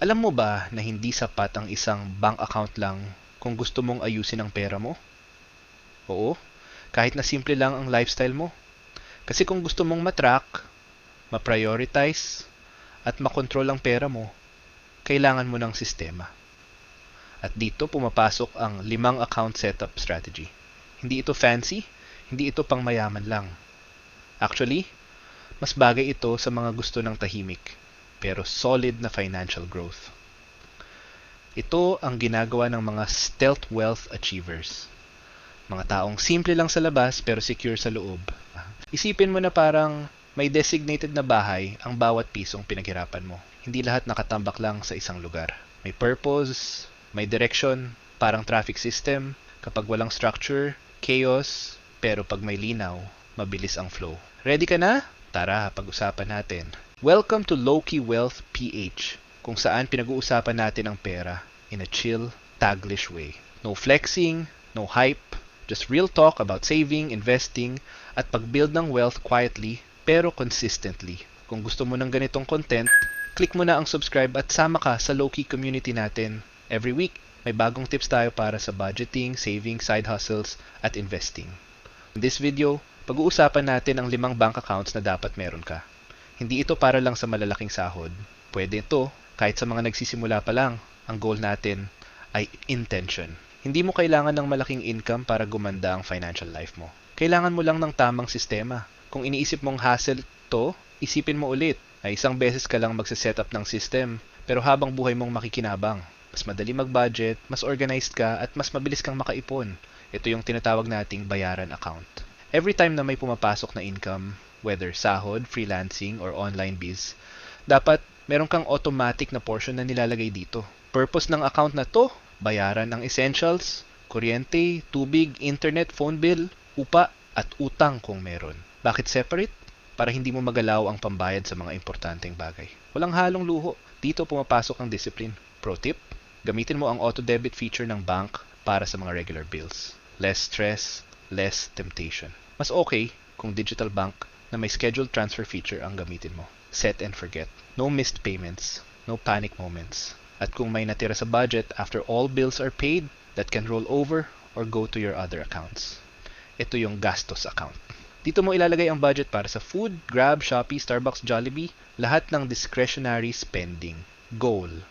Alam mo ba na hindi sapat ang isang bank account lang kung gusto mong ayusin ang pera mo? Oo, kahit na simple lang ang lifestyle mo. Kasi kung gusto mong matrack, ma-prioritize, at makontrol ang pera mo, kailangan mo ng sistema. At dito pumapasok ang 5 account setup strategy. Hindi ito fancy, hindi ito pang mayaman lang. Actually, mas bagay ito sa mga gusto ng tahimik, pero solid na financial growth. Ito ang ginagawa ng mga stealth wealth achievers. Mga taong simple lang sa labas pero secure sa loob. Isipin mo na parang may designated na bahay ang bawat pisong pinaghirapan mo. Hindi lahat nakatambak lang sa isang lugar. May purpose, may direction, parang traffic system. Kapag walang structure, chaos, pero pag may linaw, mabilis ang flow. Ready ka na? Tara, pag-usapan natin. Welcome to Low-Key Wealth PH, kung saan pinag-uusapan natin ang pera in a chill, taglish way. No flexing, no hype, just real talk about saving, investing, at pag-build ng wealth quietly pero consistently. Kung gusto mo ng ganitong content, click mo na ang subscribe at sama ka sa Low-Key community natin. Every week, may bagong tips tayo para sa budgeting, saving, side hustles, at investing. In this video, pag-uusapan natin ang 5 bank accounts na dapat meron ka. Hindi ito para lang sa malalaking sahod. Pwede ito kahit sa mga nagsisimula pa lang. Ang goal natin ay intention. Hindi mo kailangan ng malaking income para gumanda ang financial life mo. Kailangan mo lang ng tamang sistema. Kung iniisip mong hassle to, isipin mo ulit na isang beses ka lang magse-setup ng system, pero habang buhay mong makikinabang. Mas madali mag-budget, mas organized ka, at mas mabilis kang makaipon. Ito yung tinatawag nating bayaran account. Every time na may pumapasok na income, whether sahod, freelancing, or online biz, dapat meron kang automatic na portion na nilalagay dito. Purpose ng account na to, bayaran ang essentials, kuryente, tubig, internet, phone bill, upa, at utang kung meron. Bakit separate? Para hindi mo magalaw ang pambayad sa mga importanteng bagay. Walang halong luho. Dito pumapasok ang discipline. Pro tip, gamitin mo ang auto-debit feature ng bank para sa mga regular bills. Less stress, less temptation. Mas okay kung digital bank na may scheduled transfer feature ang gamitin mo. Set and forget. No missed payments. No panic moments. At kung may natira sa budget after all bills are paid, that can roll over or go to your other accounts. Ito yung gastos account. Dito mo ilalagay ang budget para sa food, Grab, Shopee, Starbucks, Jollibee, lahat ng discretionary spending. Goal.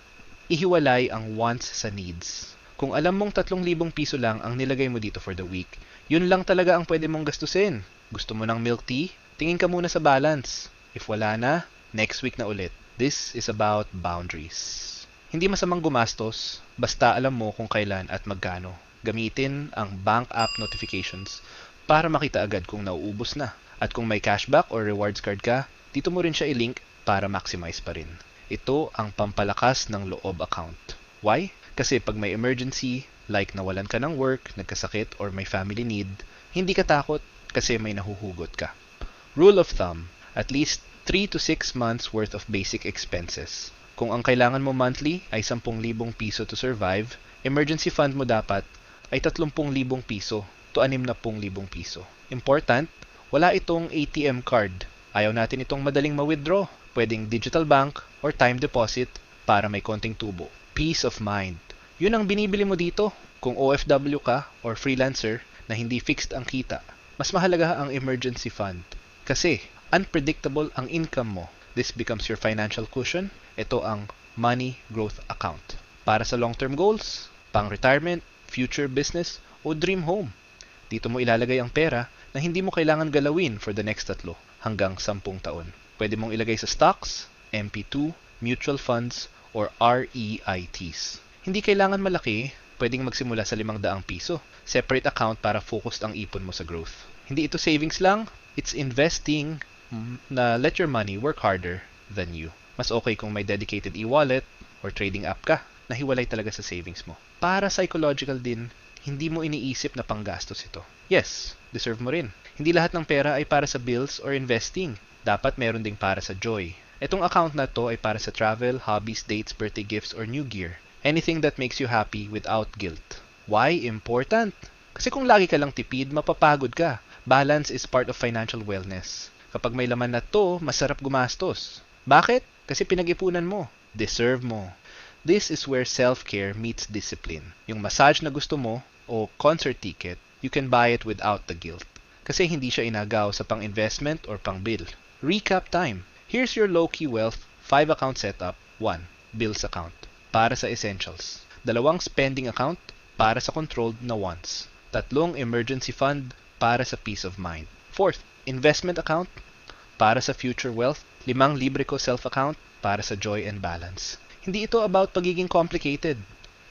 Ihiwalay ang wants sa needs. Kung alam mong 3,000 piso lang ang nilagay mo dito for the week, yun lang talaga ang pwede mong gastusin. Gusto mo ng milk tea? Tingin ka muna sa balance. If wala na, next week na ulit. This is about boundaries. Hindi masamang gumastos, basta alam mo kung kailan at magkano. Gamitin ang bank app notifications para makita agad kung nauubos na. At kung may cashback or rewards card ka, dito mo rin siya i-link para maximize pa rin. Ito ang pampalakas ng loob account. Why? Kasi pag may emergency, like nawalan ka ng work, nagkasakit, or may family need, hindi ka takot kasi may nahuhugot ka. Rule of thumb, at least 3 to 6 months worth of basic expenses. Kung ang kailangan mo monthly ay 10,000 piso to survive, emergency fund mo dapat ay 30,000 piso to 60,000 piso. Important, wala itong ATM card. Ayaw natin itong madaling ma-withdraw. Pwedeng digital bank or time deposit para may konting tubo. Peace of mind. Yun ang binibili mo dito. Kung OFW ka or freelancer na hindi fixed ang kita, mas mahalaga ang emergency fund. Kasi unpredictable ang income mo. This becomes your financial cushion. Ito ang money growth account. Para sa long-term goals, pang-retirement, future business, o dream home. Dito mo ilalagay ang pera na hindi mo kailangan galawin for the next 3 hanggang 10 taon. Pwede mong ilagay sa stocks, MP2, mutual funds, or REITs. Hindi kailangan malaki, pwedeng magsimula sa 500 piso. Separate account para focused ang ipon mo sa growth. Hindi ito savings lang, it's investing na let your money work harder than you. Mas okay kung may dedicated e-wallet or trading app ka na hiwalay talaga sa savings mo. Para psychological din, hindi mo iniisip na panggastos ito. Yes, deserve mo rin. Hindi lahat ng pera ay para sa bills or investing. Dapat meron ding para sa joy. Itong account na to ay para sa travel, hobbies, dates, birthday gifts, or new gear. Anything that makes you happy without guilt. Why important? Kasi kung lagi ka lang tipid, mapapagod ka. Balance is part of financial wellness. Kapag may laman na to, masarap gumastos. Bakit? Kasi pinag-ipunan mo. Deserve mo. This is where self-care meets discipline. Yung massage na gusto mo o concert ticket, you can buy it without the guilt. Kasi hindi siya inagaw sa pang-investment or pang-bill. Recap time. Here's your low-key wealth 5-account setup. 1. Bills account. Para sa essentials. 2. Spending account. Para sa controlled na wants. 3. Emergency fund. Para sa peace of mind. 4. Investment account. Para sa future wealth. 5. Libre ko self account. Para sa joy and balance. Hindi ito about pagiging complicated.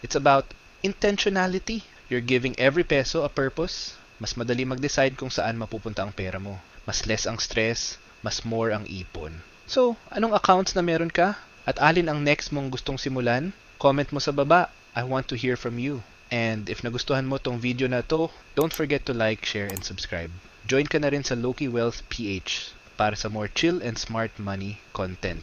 It's about intentionality. You're giving every peso a purpose. Mas madali mag-decide kung saan mapupunta ang pera mo. Mas less ang stress, mas more ang ipon. So, anong accounts na meron ka? At alin ang next mong gustong simulan? Comment mo sa baba. I want to hear from you. And if nagustuhan mo tong video na to, don't forget to like, share, and subscribe. Join ka na rin sa Loki Wealth PH para sa more chill and smart money content.